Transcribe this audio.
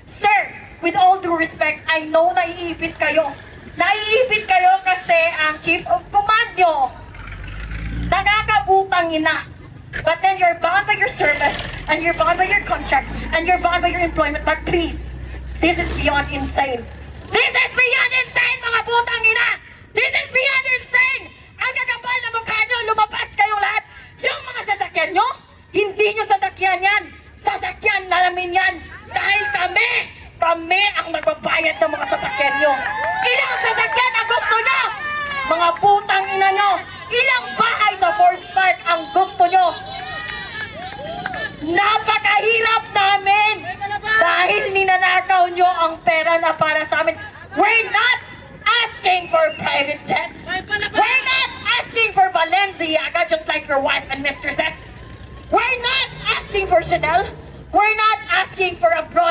Sir, with all due respect, I know naiipit kayo. Naiipit kayo kasi ang chief of command nyo, nakakabutang ina. But then you're bound by your service, and you're bound by your contract, and you're bound by your employment. But please, this is beyond insane. This is beyond insane, mga putang ina! This is beyond insane! Ang kakapal na mukha nyo, lumabas kayong lahat. Yung mga sasakyan nyo, hindi nyo sasakyan yan. Sasakyan namin yan. Dahil kami ang nagbabayad ng mga sasakyan nyo. Ilang sasakyan ang gusto nyo? Mga putang ina nyo. Ilang bahay sa Forbes Park ang gusto nyo? Napakahirap namin dahil ninanakaw nyo ang pera na para sa amin. We're not asking for private jets. We're not asking for Balenciaga just like your wife and mistresses. We're not asking for Chanel. We're not asking for a broad